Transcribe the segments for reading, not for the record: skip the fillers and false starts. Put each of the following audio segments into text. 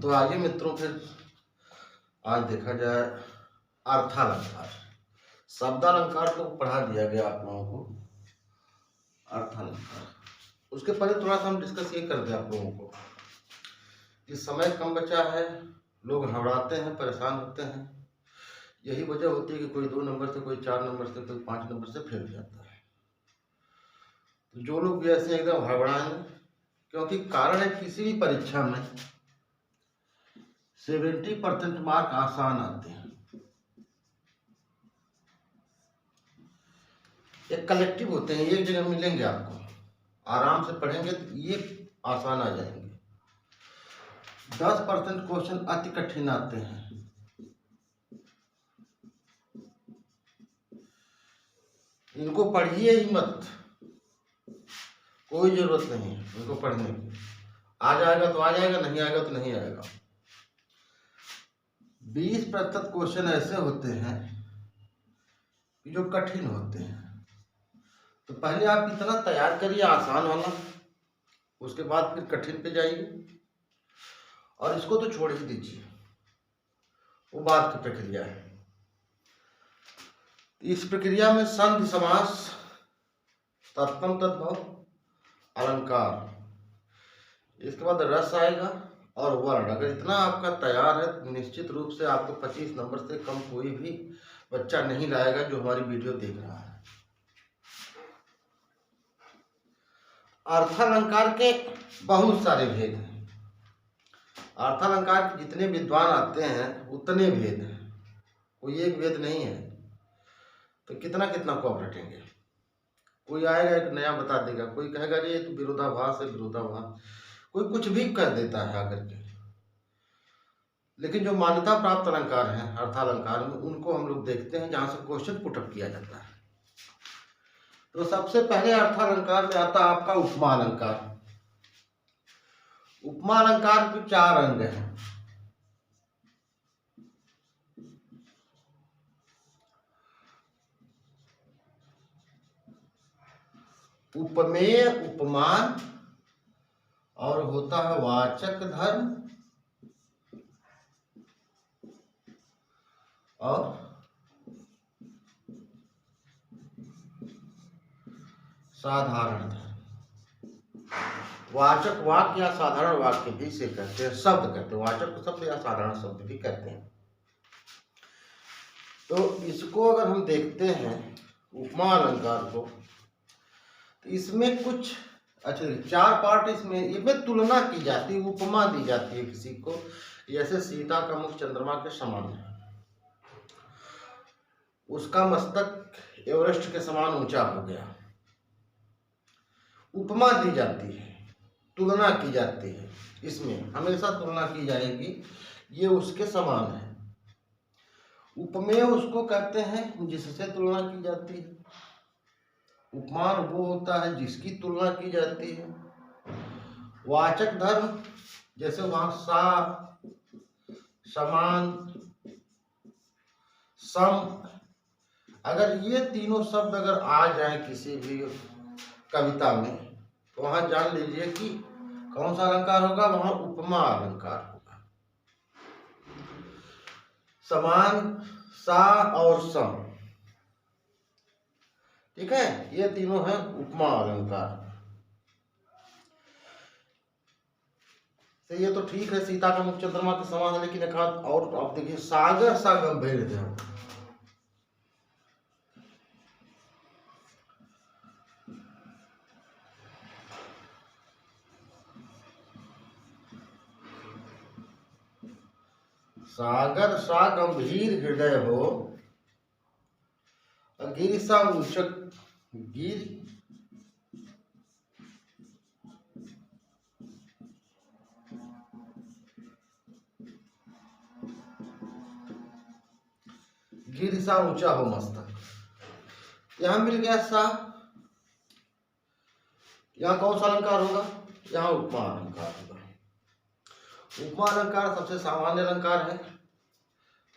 तो आइए मित्रों, फिर आज देखा जाए अर्थालंकार। शब्दालंकार तो पढ़ा दिया गया आप लोगों को, अर्थालंकार। उसके पहले थोड़ा सा हम डिस्कस ये कर दें आप लोगों को कि समय कम बचा है, लोग घबराते हैं, परेशान होते हैं। यही वजह होती है कि कोई 2 नंबर से, कोई 4 नंबर से, कोई 5 नंबर से फेल जाता है। तो जो लोग भी ऐसे एकदम घबराएं, क्योंकि कारण है किसी भी परीक्षा में 70% मार्क आसान आते हैं। एक कलेक्टिव होते हैं, एक जगह मिलेंगे आपको, आराम से पढ़ेंगे तो ये आसान आ जाएंगे। 10% क्वेश्चन अति कठिन आते हैं। इनको पढ़िए ही मत, कोई जरूरत नहीं है इनको पढ़ने की। आ जाएगा तो आ जाएगा, नहीं आएगा तो नहीं आएगा। 20% क्वेश्चन ऐसे होते हैं कि जो कठिन होते हैं। तो पहले आप इतना तैयार करिए आसान वाला, उसके बाद फिर कठिन पे जाइए। और इसको तो छोड़ ही दीजिए, वो बात की प्रक्रिया है। इस प्रक्रिया में संधि, समास, तत्सम, तद्भव, अलंकार, इसके बाद रस आएगा और वर्ण। अगर इतना आपका तैयार है तो निश्चित रूप से आपको 25 नंबर से कम कोई भी बच्चा नहीं लाएगा जो हमारी वीडियो देख रहा है। अर्थालंकार के बहुत सारे भेद हैं। अर्थालंकार के जितने विद्वान आते हैं उतने भेद हैं, कोई एक भेद नहीं है। तो कितना कितना को आप रटेंगे? कोई आएगा एक नया बता देगा, कोई कहेगा ये तो विरोधाभास है, विरोधाभास, कोई कुछ भी कर देता है आकर के। लेकिन जो मान्यता प्राप्त अलंकार हैं अर्थालंकार में, उनको हम लोग देखते हैं जहां से क्वेश्चन पुटअप किया जाता है। तो सबसे पहले अर्थालंकार में आता है आपका उपमा अलंकार। उपमा अलंकार के 4 अंग हैं। उपमेय, उपमान, और होता है वाचक धर्म और साधारण धर्म। वाचक वाक्य या साधारण वाक्य भी से कहते हैं, शब्द कहते हैं, वाचक को शब्द या साधारण शब्द भी कहते हैं। तो इसको अगर हम देखते हैं उपमा अलंकार को, तो इसमें कुछ 4 पार्ट इसमें तुलना की जाती है, उपमा दी जाती है किसी को। जैसे सीता का मुख चंद्रमा के समान है, उसका मस्तक एवरेस्ट के समान ऊंचा हो गया। उपमा दी जाती है, तुलना की जाती है। इसमें हमेशा तुलना की जाएगी, ये उसके समान है। उपमेय उसको कहते हैं जिससे तुलना की जाती है। उपमान वो होता है जिसकी तुलना की जाती है। वाचक धर्म, जैसे वहां सा, समान, सम, अगर ये तीनों शब्द अगर आ जाए किसी भी कविता में, तो वहां जान लीजिए कि कौन सा अलंकार होगा, वहां उपमा अलंकार होगा। समान, सा और सम, ठीक है, ये तीनों है उपमा अलंकार। तो ये तो ठीक है, सीता का मुख चंद्रमा के समान है, लेकिन एक और आप देखिए, सागर सा गंभीर है। सागर सा गंभीर हृदय हो, गिर सा ऊंचक, गिर गिर सा ऊंचा हो मस्तक। यहां मिल गया सा, यहां कौन सा अलंकार होगा, यहां उपमा अलंकार होगा। उपमा अलंकार सबसे सामान्य अलंकार है,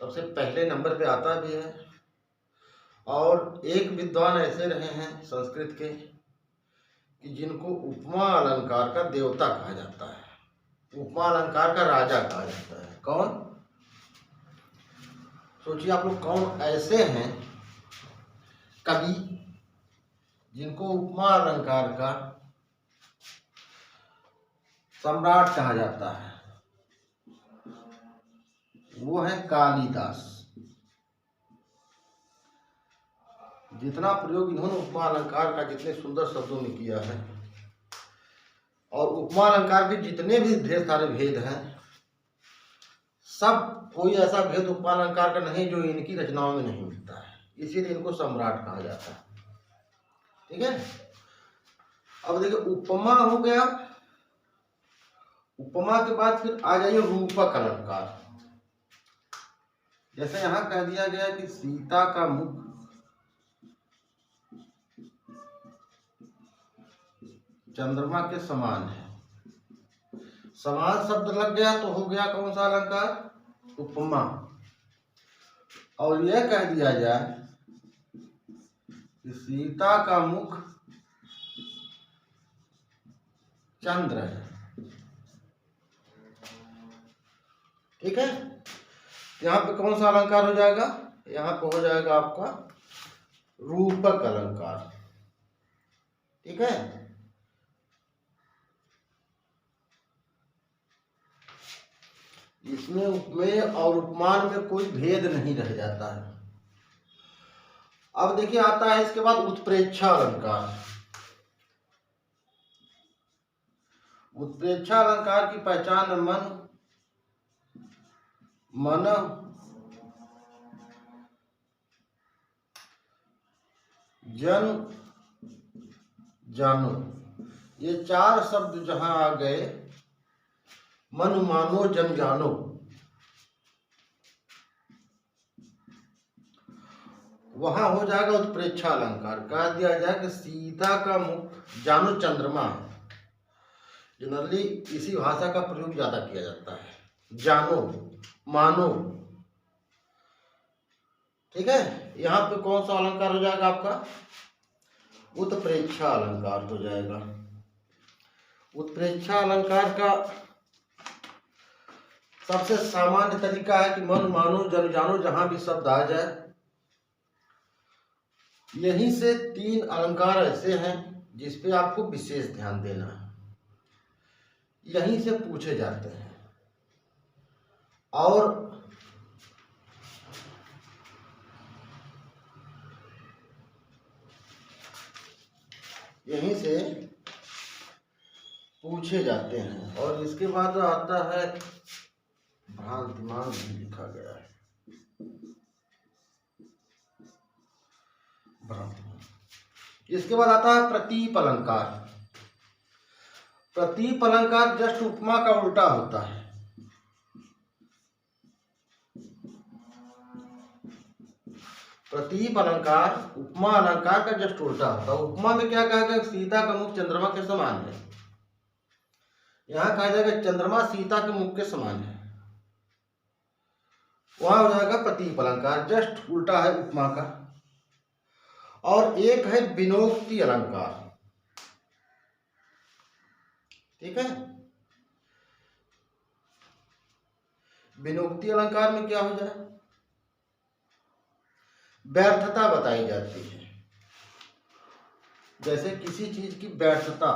सबसे पहले नंबर पे आता भी है। और एक विद्वान ऐसे रहे हैं संस्कृत के कि जिनको उपमा अलंकार का देवता कहा जाता है। उपमा अलंकार का राजा कहा जाता है। कौन? सोचिए आप लोग, कौन ऐसे हैं कवि जिनको उपमा अलंकार का सम्राट कहा जाता है? वो है कालिदास। जितना प्रयोग इन्होंने उपमा अलंकार का जितने सुंदर शब्दों में किया है, और उपमा अलंकार के जितने भी ढेर सारे भेद हैं, सब कोई ऐसा भेद उपमा अलंकार का नहीं जो इनकी रचनाओं में नहीं मिलता है, इसीलिए इनको सम्राट कहा जाता है। ठीक है। अब देखिए, उपमा हो गया। उपमा के बाद फिर आ जाइए रूपक अलंकार। जैसे यहां कह दिया गया कि सीता का मुख चंद्रमा के समान है। समान शब्द लग गया तो हो गया कौन सा अलंकार? उपमा। और यह कह दिया जाए कि सीता का मुख चंद्र है। ठीक है। यहाँ पे कौन सा अलंकार हो जाएगा? यहाँ पे हो जाएगा आपका रूपक अलंकार। ठीक है। इसमें उपमेय और उपमान में कोई भेद नहीं रह जाता है। अब देखिए, आता है इसके बाद उत्प्रेक्षा अलंकार। उत्प्रेक्षा अलंकार की पहचान मन, जन, जानो, ये चार शब्द जहां आ गए, मन मानो जन जानो, वहां हो जाएगा उत्प्रेक्षा अलंकार। कह दिया जाए कि सीता का मुख जानो चंद्रमा है। जनरली इसी भाषा का प्रयोग ज्यादा किया जाता है, जानो, मानो। ठीक है। यहाँ पे कौन सा अलंकार हो जाएगा आपका? उत्प्रेक्षा अलंकार हो जाएगा। उत्प्रेक्षा अलंकार का सबसे सामान्य तरीका है कि मन मानो जन जानो, जहां भी शब्द आ जाए। यहीं से तीन अलंकार ऐसे हैं जिसपे आपको विशेष ध्यान देना है, यहीं से पूछे जाते हैं और यहीं से पूछे जाते हैं। और इसके बाद आता है, भ्रांतिमान भी लिखा गया है, इसके बाद आता है प्रतीप अलंकार। प्रतीप अलंकार जस्ट उपमा का उल्टा होता है। प्रतीप अलंकार उपमा अलंकार का जस्ट उल्टा होता है। उपमा में क्या कहा गया? सीता का मुख चंद्रमा के समान है। यहां कहा जाएगा चंद्रमा सीता के मुख के समान है। वहां हो जाएगा प्रतीप अलंकार, जस्ट उल्टा है उपमा का। और एक है विनोक्ति अलंकार। ठीक है। विनोक्ति अलंकार में क्या हो जाए? व्यर्थता बताई जाती है। जैसे किसी चीज की व्यर्थता,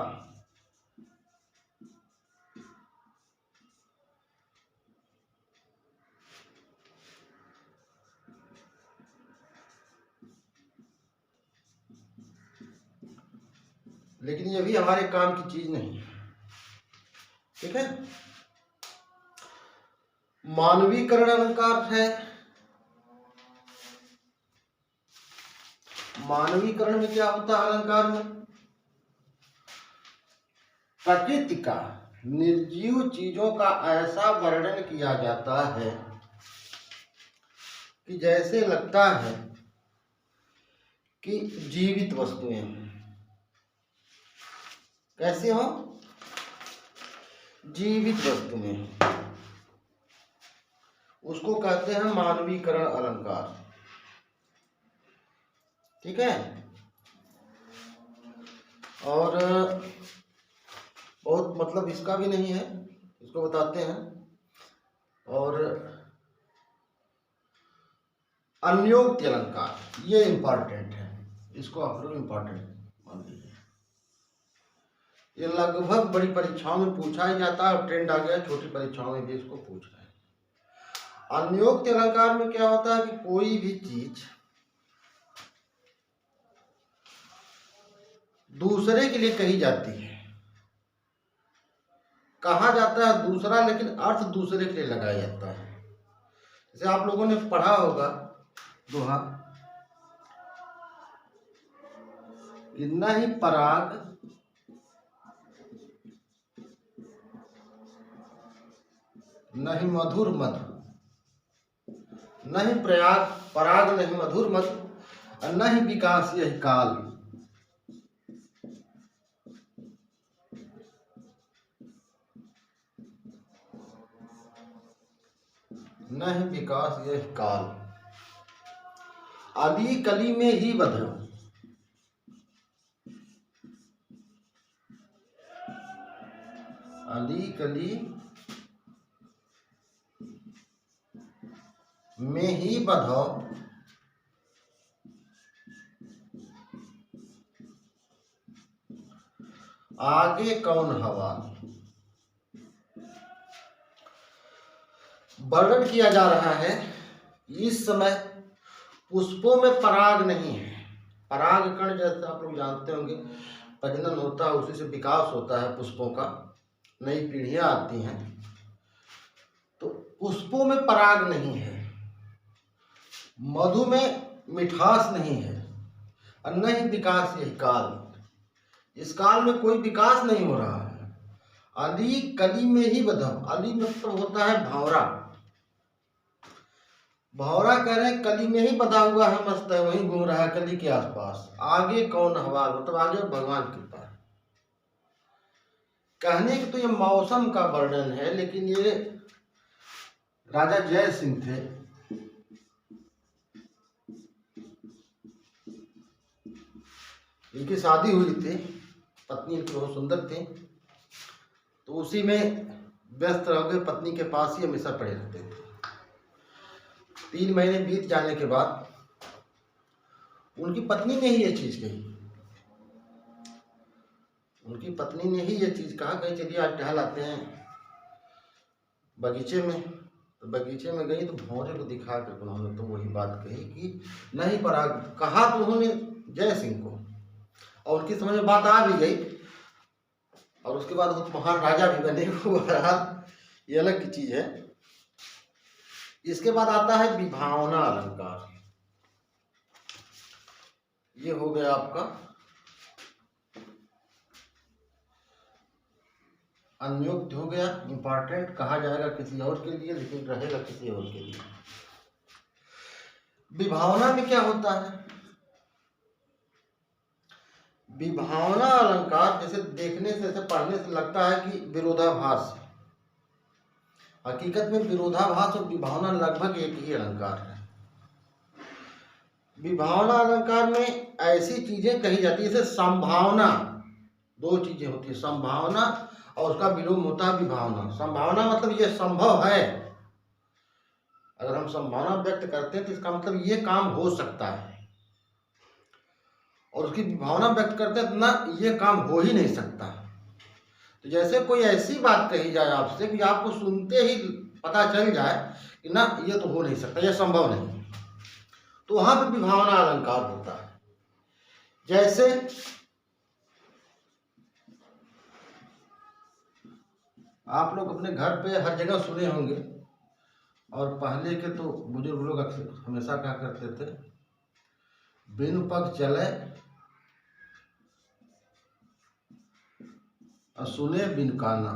लेकिन ये भी हमारे काम की चीज नहीं है। ठीक है। मानवीकरण अलंकार है। मानवीकरण में क्या होता है? अलंकार में प्रकृति का, निर्जीव चीजों का ऐसा वर्णन किया जाता है कि जैसे लगता है कि जीवित वस्तुएं हैं। कैसे हो? जीवित वस्तुएं, उसको कहते हैं मानवीकरण अलंकार। ठीक है। और बहुत मतलब इसका भी नहीं है, इसको बताते हैं। और अन्योक्ति अलंकार, ये इंपॉर्टेंट है, इसको आप लोग इंपॉर्टेंट मान लीजिए। ये लगभग बड़ी परीक्षाओं में पूछा ही जाता है और ट्रेंड आ गया, छोटी परीक्षाओं में भी इसको पूछ रहे हैं। अन्योक्ति अलंकार में क्या होता है कि कोई भी चीज दूसरे के लिए कही जाती है, कहा जाता है दूसरा, लेकिन अर्थ दूसरे के लिए लगाया जाता है। जैसे आप लोगों ने पढ़ा होगा दोहा कि न ही पराग न ही मधुर मधु, न ही प्रयाग पराग न ही मधुर मधु, और न ही विकास यही काल। न ही विकास यही काल, आदि कली में ही बधो। आदि कली में ही बधो, आगे कौन हवा। वर्णन किया जा रहा है इस समय पुष्पों में पराग नहीं है। पराग कण जैसे आप लोग जानते होंगे, प्रजनन होता है, उसी से विकास होता है पुष्पों का, नई पीढ़ियां आती हैं। तो पुष्पों में पराग नहीं है, मधु में मिठास नहीं है, और न ही विकास यही काल, इस काल में कोई विकास नहीं हो रहा है। अली कली में ही बधम, अली मतलब होता है भंवरा। भंवरा कह रहे हैं कली में ही बधा हुआ है, मस्त है, वहीं घूम रहा है कली के आसपास। आगे कौन हवा, मतलब आगे भगवान कृपा है। कहने की तो ये मौसम का वर्णन है, लेकिन ये राजा जय सिंह थे, इनकी शादी हुई थी, पत्नी इनकी बहुत सुंदर थी, तो उसी में व्यस्त रह गए, पत्नी के पास ही हमेशा पड़े रहते थे। 3 महीने बीत जाने के बाद उनकी पत्नी ने ही ये चीज कही, उनकी पत्नी ने ही ये चीज कहा, कहीं चलिए आज टहल आते हैं बगीचे में। तो बगीचे में गई तो भंवरे को दिखा कर उन्होंने तो वही बात कही कि नहीं पराग, कहा तो उन्होंने जय सिंह को, और उनकी समझ में बात आ भी गई, और उसके बाद वो महान राजा भी बने हुआ रहा, ये अलग की चीज है। इसके बाद आता है विभावना अलंकार। ये हो गया आपका अन्योक्त, हो गया इंपॉर्टेंट, कहा जाएगा किसी और के लिए लेकिन रहेगा किसी और के लिए। विभावना में क्या होता है, विभावना अलंकार जैसे देखने से, ऐसे पढ़ने से लगता है कि विरोधाभास, हकीकत में विरोधाभास और विभावना लगभग एक ही अलंकार है। विभावना अलंकार में ऐसी चीजें कही जाती है, जैसे संभावना, 2 चीजें होती है, संभावना और उसका विलोम होता है विभावना। संभावना मतलब ये संभव है, अगर हम संभावना व्यक्त करते हैं तो इसका मतलब ये काम हो सकता है, और उसकी विभावना व्यक्त करते हैं तो ना ये काम हो ही नहीं सकता। तो जैसे कोई ऐसी बात कही जाए आपसे कि आपको सुनते ही पता चल जाए कि ना ये तो हो नहीं सकता, ये संभव नहीं, तो वहां पे विभावना अलंकार होता है। जैसे आप लोग अपने घर पे हर जगह सुने होंगे, और पहले के तो बुजुर्ग लोग अक्सर हमेशा क्या करते थे, बिन पग चले और सुने बिन काना।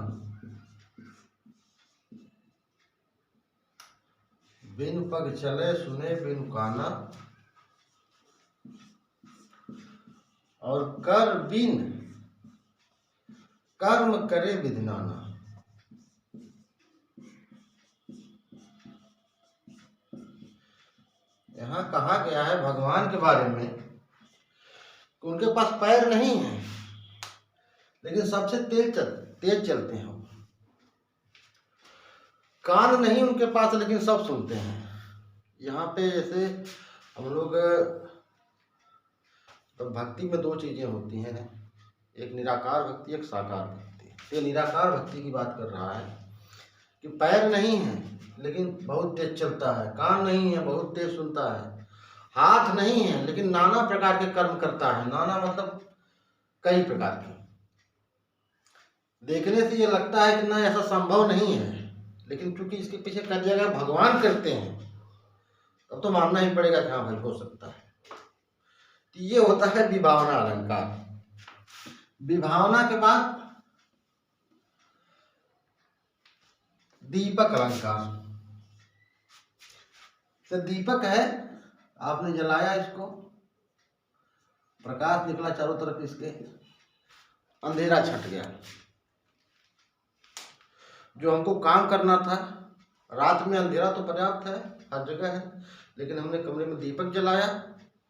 बिन पग चले सुने बिन काना, और कर बिन कर्म करे विधिनाना। यहाँ कहा गया है भगवान के बारे में कि उनके पास पैर नहीं है, लेकिन सबसे तेज चलते हैं। कान नहीं उनके पास लेकिन सब सुनते हैं। यहाँ पे जैसे हम लोग तो भक्ति में दो चीजें होती हैं, एक निराकार भक्ति, एक साकार भक्ति। ये निराकार भक्ति की बात कर रहा है कि पैर नहीं है लेकिन बहुत तेज चलता है, कान नहीं है बहुत तेज सुनता है, हाथ नहीं है लेकिन नाना प्रकार के कर्म करता है। नाना मतलब कई प्रकार के। देखने से ये लगता है कि ना ऐसा संभव नहीं है, लेकिन क्योंकि इसके पीछे कह दिया गया भगवान करते हैं, तब तो मानना ही पड़ेगा कि हाँ भाई हो सकता है। तो ये होता है विभावना अलंकार। विभावना के बाद दीपक अलंकार। तो दीपक है, आपने जलाया इसको, प्रकाश निकला चारों तरफ, इसके अंधेरा छट गया। जो हमको काम करना था, रात में अंधेरा तो पर्याप्त है, हर जगह है, लेकिन हमने कमरे में दीपक जलाया,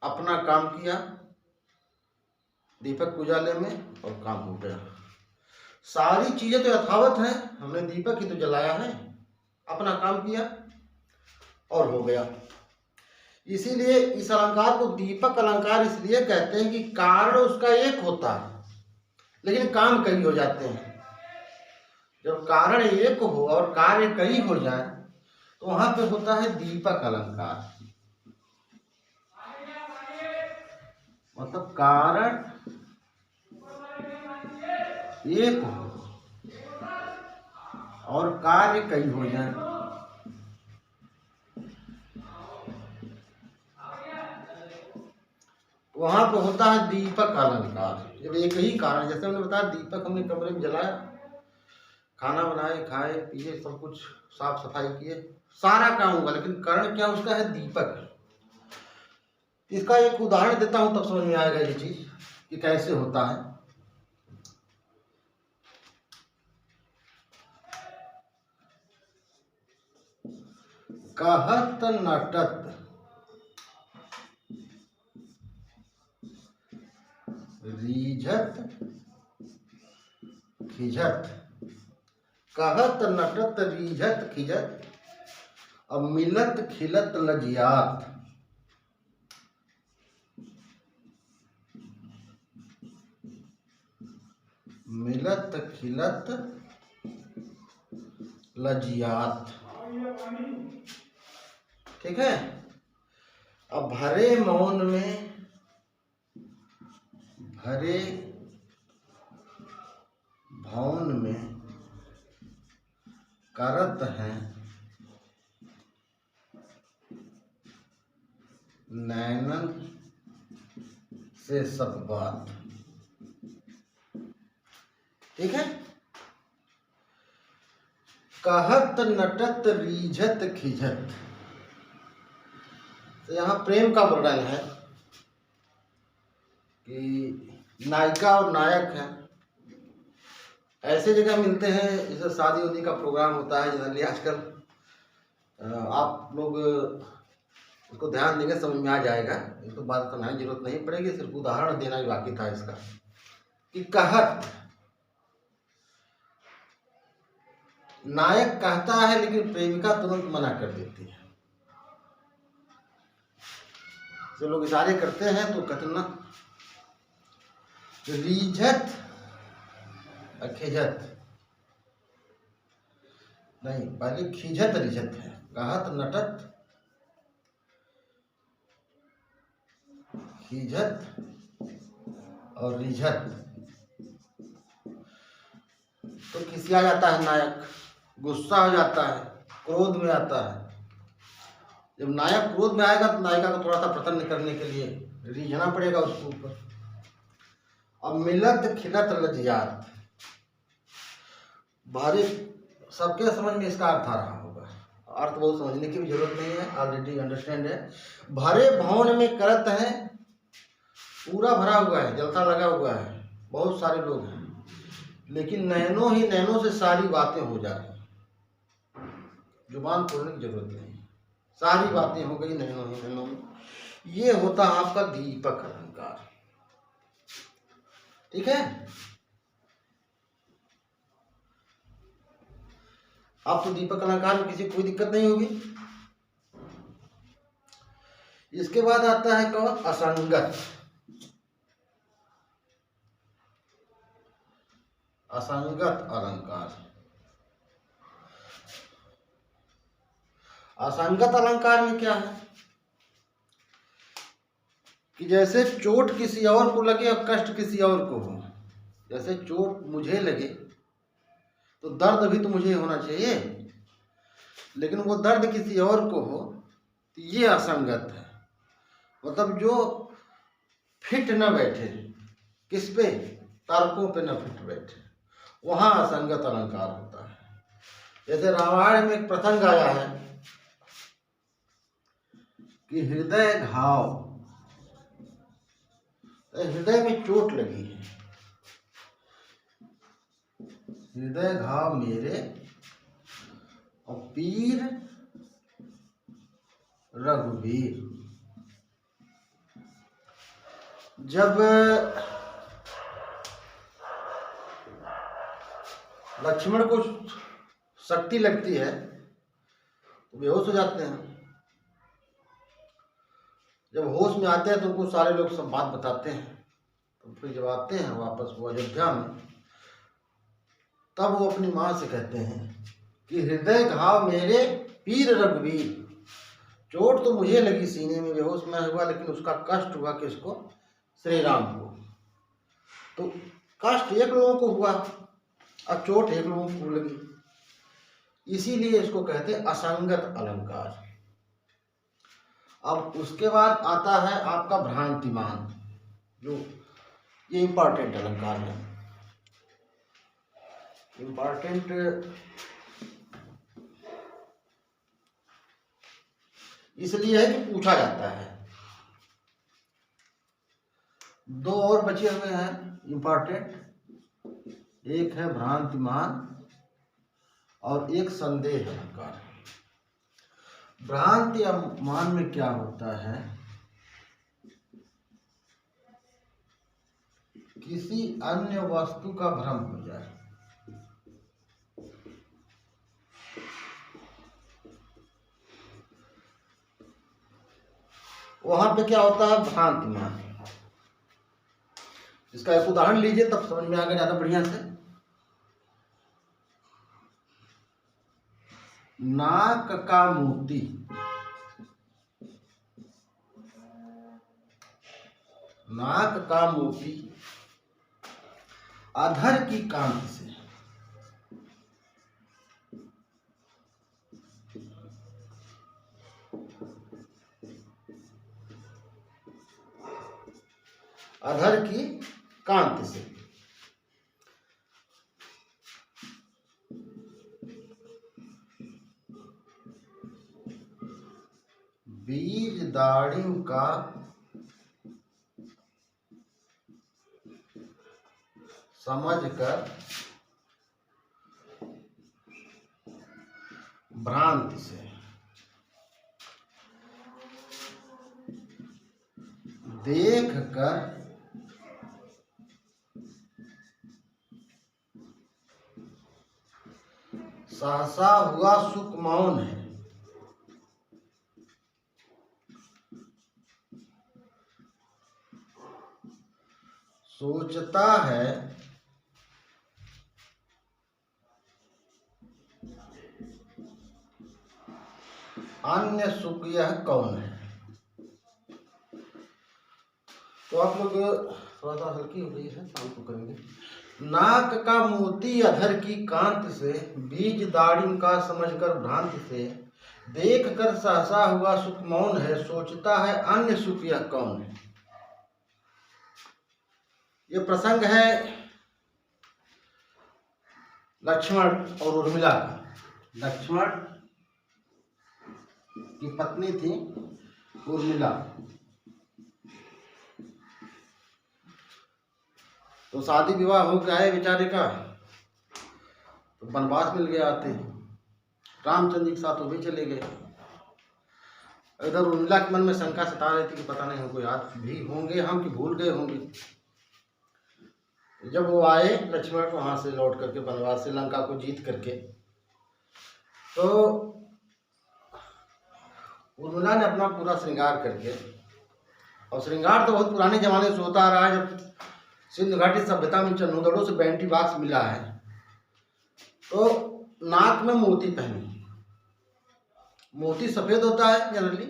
अपना काम किया दीपक उजाले में और काम हो गया। सारी चीजें तो यथावत हैं, हमने दीपक ही तो जलाया है, अपना काम किया और हो गया। इसीलिए इस अलंकार को दीपक अलंकार इसलिए कहते हैं कि कारण उसका एक होता है लेकिन काम कई हो जाते हैं। जब कारण एक हो और कार्य कई हो जाए तो वहां पे होता है दीपक अलंकार। मतलब कारण एक हो और कार्य कई हो जाए, वहां पे होता है दीपक अलंकार। जब एक ही कारण, जैसे हमने बताया दीपक हमने कमरे में जलाया, खाना बनाए, खाए पिए, सब कुछ साफ सफाई किए, सारा काम हुआ, लेकिन कारण क्या उसका है? दीपक। इसका एक उदाहरण देता हूं तब समझ में आएगा ये चीज कि कैसे होता है। कहत नटत रीझत खिझत। कहत नटत रीझत खिझत अब मिलत खिलत लजियात। मिलत खिलत लजियात। ठीक है। अब भरे मौन में, भरे भवन में करत हैं नैनन से सब बात। ठीक है। कहत नटत रीझत खिझत, तो यहाँ प्रेम का वर्णन है कि नायिका और नायक है, ऐसे जगह मिलते हैं जैसे शादी उदी का प्रोग्राम होता है जनरली आजकल। आप लोग इसको ध्यान देंगे समझ में आ जाएगा, इसको बात करना की जरूरत नहीं पड़ेगी, सिर्फ उदाहरण देना ही बाकी था इसका। कि कहत, नायक कहता है लेकिन प्रेमिका तुरंत मना कर देती है। जो लोग इशारे करते हैं तो कहते ना रीझत खिझत, नहीं पहले खिझत रिझत है। कहत नटत खिझत और रिझत, तो खिसिया जाता है नायक, गुस्सा हो जाता है, क्रोध में आता है। जब नायक क्रोध में आएगा तो नायिका को थोड़ा सा प्रसन्न करने के लिए रीझना पड़ेगा उसके ऊपर। अब मिलत खिलत लजियात, भारी सबके समझ में इसका अर्थ आ रहा होगा, अर्थ बहुत समझने की भी जरूरत नहीं है, ऑलरेडी अंडरस्टैंड है। भरे भवन में करत है, पूरा भरा हुआ है, जलता लगा हुआ है, बहुत सारे लोग हैं, लेकिन नैनों ही नैनों से सारी बातें हो जा रही, जुबान खोलने की जरूरत नहीं, सारी बातें हो गई नैनों ही नैनों में। ये होता है आपका दीपक अलंकार। ठीक है। अब तो दीपक अलंकार में किसी कोई दिक्कत नहीं होगी। इसके बाद आता है कौन? असंगत। असंगत अलंकार। असंगत अलंकार में क्या है कि जैसे चोट किसी और को लगे और कष्ट किसी और को हो। जैसे चोट मुझे लगे तो दर्द भी तो मुझे होना चाहिए, लेकिन वो दर्द किसी और को हो तो ये असंगत है। मतलब जो फिट न बैठे, किस पे? तर्कों पे न फिट बैठे, वहां असंगत अलंकार होता है। जैसे रामायण में एक प्रसंग आया है कि हृदय घाव, हृदय में चोट लगी है, हृदय घाव मेरे और पीर रघुवीर। जब लक्ष्मण को शक्ति लगती है तो बेहोश हो जाते हैं। जब होश में आते हैं तो उनको सारे लोग सब बात बताते हैं। तो फिर जब आते हैं वापस वो अयोध्या में, तब वो अपनी माँ से कहते हैं कि हृदय घाव मेरे पीर रघुवीर। चोट तो मुझे लगी सीने में, बेहोश मैं हुआ, लेकिन उसका कष्ट हुआ किसको? श्री राम को। तो कष्ट एक लोगों को हुआ और चोट एक लोगों को लगी, इसीलिए इसको कहते हैं असंगत अलंकार। अब उसके बाद आता है आपका भ्रांतिमान, जो ये इंपॉर्टेंट अलंकार है। इंपॉर्टेंट इसलिए है कि पूछा जाता है। दो और बचे हुए हैं इंपॉर्टेंट, एक है भ्रांतिमान और एक संदेह अलंकार। भ्रांति या मान में क्या होता है? किसी अन्य वस्तु का भ्रम हो जाए। वहां पे क्या होता है? भ्रांतिमान। इसका एक उदाहरण लीजिए तब समझ में आएगा ज्यादा बढ़िया से। नाक का मोती, नाक का मोती अधर की कांति से, अधर की कांति से बीज दाढ़िम का समझकर भ्रांति से, देख कर सहसा हुआ सुख मौन है। सोचता है अन्य सुख यह कौन है। तो आप लोग थोड़ा सा हल्की हो गई है, शाम को करेंगे। नाक का मोती अधर की कांति से, बीज दाढ़िम का समझकर भ्रांति से, देख कर सहसा हुआ सुख मौन है, सोचता है अन्य सुख यह कौन है। ये प्रसंग है लक्ष्मण और उर्मिला का। लक्ष्मण की पत्नी थी उर्मिला, तो शादी विवाह हो गया है बेचारे का, तो वनवास मिल गया आते हैं। रामचंद्र जी के साथ वो भी चले गए। इधर उर्मिला के मन में शंका सता रही थी कि पता नहीं हमको याद भी होंगे हम कि भूल गए होंगे। जब वो आए लक्ष्मण वहां से लौट करके वनवास से, लंका को जीत करके, तो उर्मिला ने अपना पूरा श्रृंगार करके, और श्रृंगार तो बहुत पुराने जमाने से होता आ रहा है, जब सिंधु घाटी सभ्यता में चंदोदड़ों से बैंटी बॉक्स मिला है, तो नाक में मोती पहनी। मोती सफेद होता है जनरली,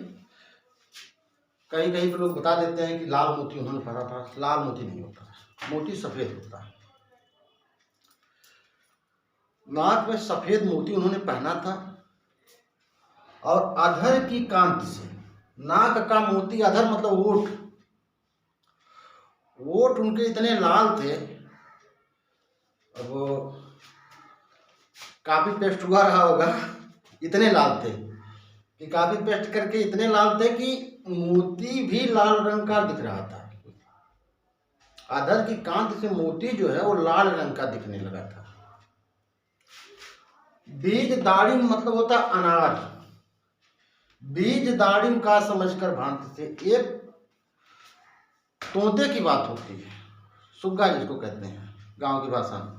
कहीं कहीं पे लोग बता देते हैं कि लाल मोती उन्होंने पहना था। लाल मोती नहीं होता, मोती सफेद होता है। नाक में सफेद मोती उन्होंने पहना था, और अधर की कांति से, नाक का मोती, अधर मतलब ओठ, ओठ उनके इतने लाल थे, अब वो काफी पेस्ट हुआ रहा होगा, इतने लाल थे कि काफी पेस्ट करके इतने लाल थे कि मोती भी लाल रंग का दिख रहा था। अधर की कांति से मोती जो है वो लाल रंग का दिखने लगा था। बीज दाड़िम मतलब होता अनार, बीज दाड़िम का समझकर भांति से, एक तोते की बात होती है, सुग्गा जिसको कहते हैं गांव की भाषा में।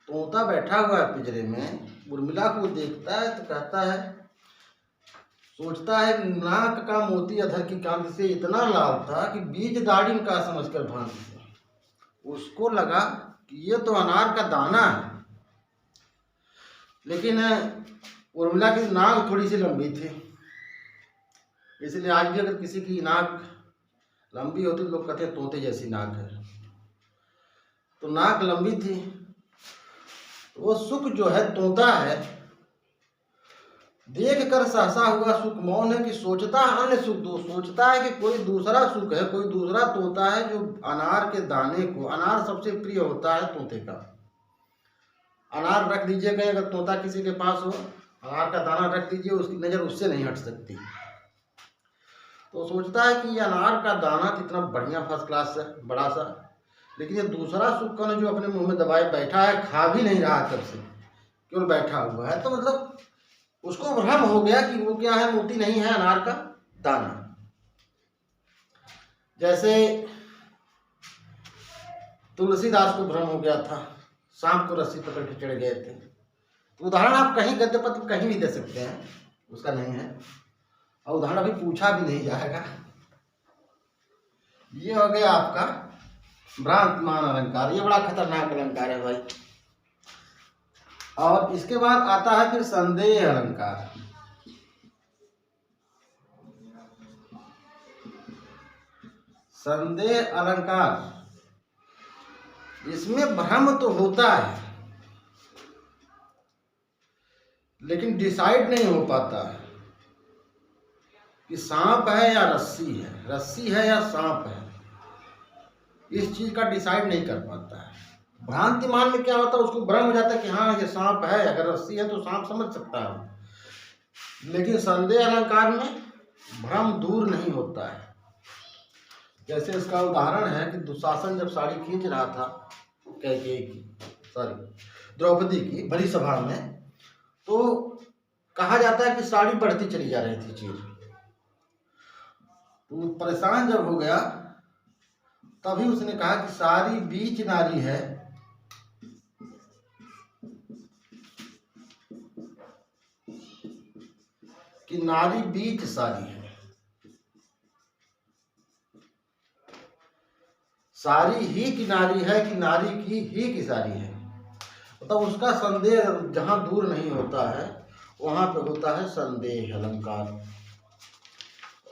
तोता बैठा हुआ है पिंजरे में, उर्मिला को देखता है तो कहता है, सोचता है नाक का मोती अधर की कांति से इतना लाल था कि बीज दाड़िम का समझकर भांति से, उसको लगा कि ये तो अनार का दाना है। लेकिन उर्मिला की नाक थोड़ी सी लंबी थी, इसलिए आज भी अगर किसी की नाक लंबी होती तो लोग कहते हैं तोते जैसी नाक है। तो नाक लंबी थी, वो सुख जो है, तोता है, देख कर सहसा हुआ सुख मौन है कि सोचता अन्य सुख दो, सोचता है कि कोई दूसरा सुख है, कोई दूसरा तोता है जो अनार के दाने को, अनार सबसे प्रिय होता है तोते का। अनार रख दीजिए कहीं, अगर तोता किसी के पास हो, अनार का दाना रख दीजिए, उसकी नज़र उससे नहीं हट सकती। तो सोचता है कि ये अनार का दाना कितना बढ़िया फर्स्ट क्लास है, बड़ा सा, लेकिन ये दूसरा सुख कण जो अपने मुंह में दबाए बैठा है, खा भी नहीं रहा तब से, केवल बैठा हुआ है। तो मतलब उसको भ्रम हो गया कि वो क्या है, मोती नहीं है, अनार का दाना। जैसे तुलसीदास को भ्रम हो गया था, सांप को रस्सी पकड़ के चढ़ गए थे। तो उदाहरण आप कहीं गद्य पत्र कहीं भी दे सकते हैं, उसका नहीं है, और उदाहरण अभी पूछा भी नहीं जाएगा। ये हो गया आपका भ्रांतिमान अलंकार, ये बड़ा खतरनाक अलंकार है भाई। और इसके बाद आता है फिर संदेह अलंकार। संदेह अलंकार, इसमें भ्रम तो होता है लेकिन डिसाइड नहीं हो पाता है कि सांप है या रस्सी है, रस्सी है या सांप है, इस चीज का डिसाइड नहीं कर पाता है। भ्रांतिमान में क्या होता है, उसको भ्रम हो जाता है कि हाँ ये सांप है, अगर रस्सी है तो सांप समझ सकता है। लेकिन संदेह अलंकार में भ्रम दूर नहीं होता है। जैसे इसका उदाहरण है कि दुशासन जब साड़ी खींच रहा था द्रौपदी की बड़ी सभा में, तो कहा जाता है कि साड़ी बढ़ती चली जा रही थी चीर। तो परेशान जब हो गया तभी उसने कहा कि सारी बीच नारी है, कि नारी बीच सारी है, सारी ही की नारी है कि नारी की ही की सारी है। मतलब उसका संदेह जहां दूर नहीं होता है वहां पे होता है संदेह अलंकार।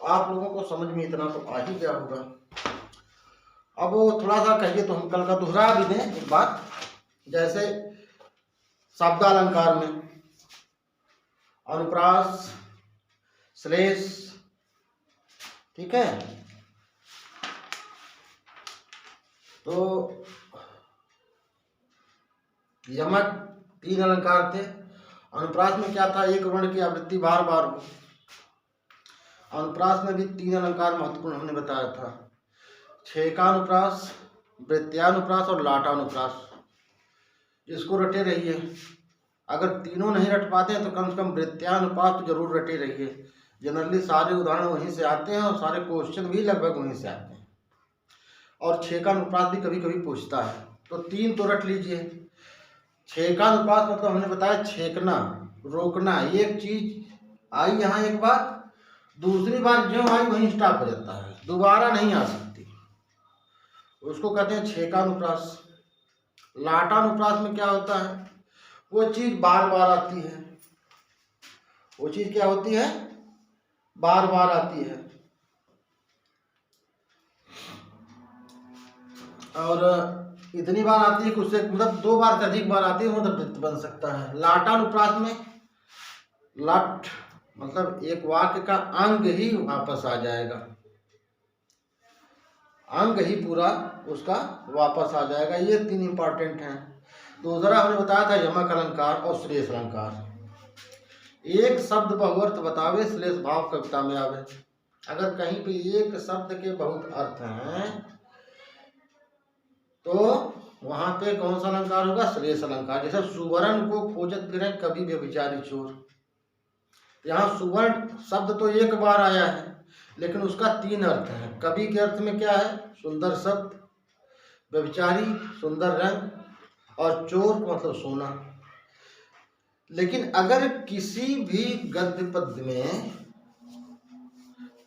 आप लोगों को समझ में इतना तो आ ही गया होगा। अब थोड़ा सा कहिए तो हम कल का दोहरा भी दें एक बात। जैसे शब्दालंकार में अनुप्रास, श्लेष, ठीक है, तो यमक 3 अलंकार थे। अनुप्रास में क्या था, एक वर्ण की आवृत्ति बार बार हो। अनुप्रास में भी 3 अलंकार महत्वपूर्ण हमने बताया था, छेकानुप्रास, वृत्त्यानुप्रास और लाटानुप्रास। इसको रटे रहिए, अगर तीनों नहीं रट पाते हैं तो कम से कम वृत्त्यानुप्रास तो जरूर रटे रहिए। जनरली सारे उदाहरण वहीं से आते हैं और सारे क्वेश्चन भी लगभग वहीं से आते हैं, और छेकानुप्रास भी कभी कभी पूछता है, तो 3 तो रट लीजिए। छेकानुप्रास मतलब हमने बताया छेकना, रोकना। एक चीज आई यहाँ एक बार, दूसरी बार जो आई वहीं स्टॉप हो जाता है, दोबारा नहीं आ सकती। उसको कहते हैं छेकानुप्रास। लाटानुप्रास में क्या होता है, वो चीज बार बार आती है। वो चीज क्या होती है, बार बार आती है। और इतनी बार आती है कि उससे मतलब 2 बार से अधिक बार आती है, मतलब वृत्त बन सकता है। लाटानुप्रास में लट मतलब एक वाक्य का अंग ही वापस आ जाएगा, अंग ही पूरा उसका वापस आ जाएगा। ये 3 इंपॉर्टेंट हैं। दूसरा हमने बताया था यमक अलंकार और श्लेष अलंकार। एक शब्द बहुअर्थ बतावे, श्लेष भाव कविता में आवे। अगर कहीं पे एक शब्द के बहुत अर्थ हैं तो वहां पे कौन सा अलंकार होगा, श्लेष अलंकार। जैसे सुवर्ण को खोजत फिरे कवि व्यभिचारी चोर। यहाँ सुवर्ण शब्द तो एक बार आया है, लेकिन उसका 3 अर्थ है। कवि के अर्थ में क्या है, सुंदर शब्द, व्यभिचारी सुंदर रंग, और चोर मतलब सोना। लेकिन अगर किसी भी गद्य पद्य में,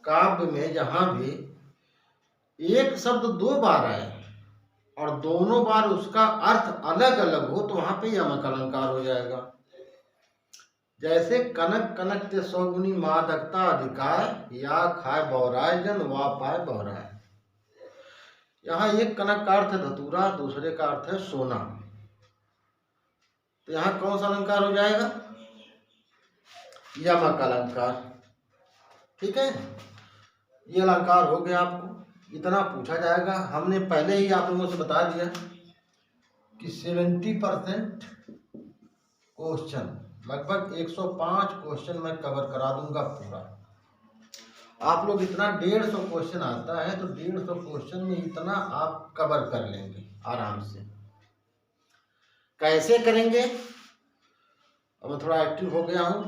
काव्य में जहां भी एक शब्द 2 बार आए और दोनों बार उसका अर्थ अलग अलग हो तो वहां पे यमक अलंकार हो जाएगा। जैसे कनक कनक ते 100 गुनी मादकता अधिकार, या खाए बौराय जन वा पाए बौराय। यहाँ एक कनक का अर्थ है धतूरा, दूसरे का अर्थ है सोना। तो यहाँ कौन सा अलंकार हो जाएगा, यमक अलंकार। ठीक है, ये अलंकार हो गया। आपको इतना पूछा जाएगा। हमने पहले ही आप लोगों से बता दिया कि 70% क्वेश्चन, लगभग 105 क्वेश्चन मैं कवर करा दूंगा पूरा। आप लोग इतना 150 क्वेश्चन आता है तो 150 क्वेश्चन में इतना आप कवर कर लेंगे आराम से। कैसे करेंगे, अब मैं थोड़ा एक्टिव हो गया हूँ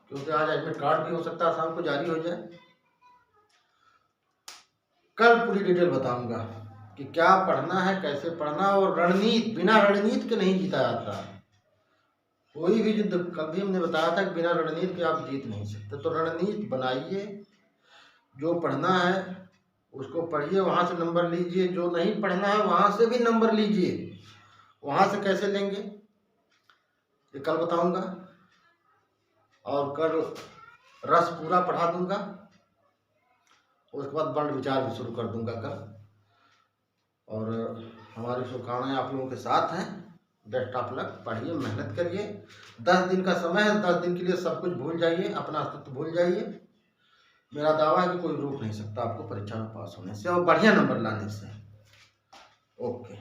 क्योंकि आज एडमिट कार्ड भी हो सकता है शाम को जारी हो जाए। कल पूरी डिटेल बताऊंगा कि क्या पढ़ना है, कैसे पढ़ना, और रणनीति, बिना रणनीति के नहीं जीता जाता। कोई भी युद्ध, कल भी हमने बताया था कि बिना रणनीति के आप जीत नहीं सकते। तो रणनीति बनाइए, जो पढ़ना है उसको पढ़िए, वहां से नंबर लीजिए। जो नहीं पढ़ना है वहां से भी नंबर लीजिए। वहां से कैसे लेंगे ये कल बताऊंगा। और कल रस पूरा पढ़ा दूंगा, उसके बाद वर्ण विचार भी शुरू कर दूंगा कल। और हमारी शुभकामनाएं आप लोगों के साथ हैं। बेस्ट ऑफ लक, पढ़िए, मेहनत करिए। 10 दिन का समय है, 10 दिन के लिए सब कुछ भूल जाइए, अपना अस्तित्व भूल जाइए। मेरा दावा है कि कोई रोक नहीं सकता आपको परीक्षा में पास होने से और बढ़िया नंबर लाने से। ओके।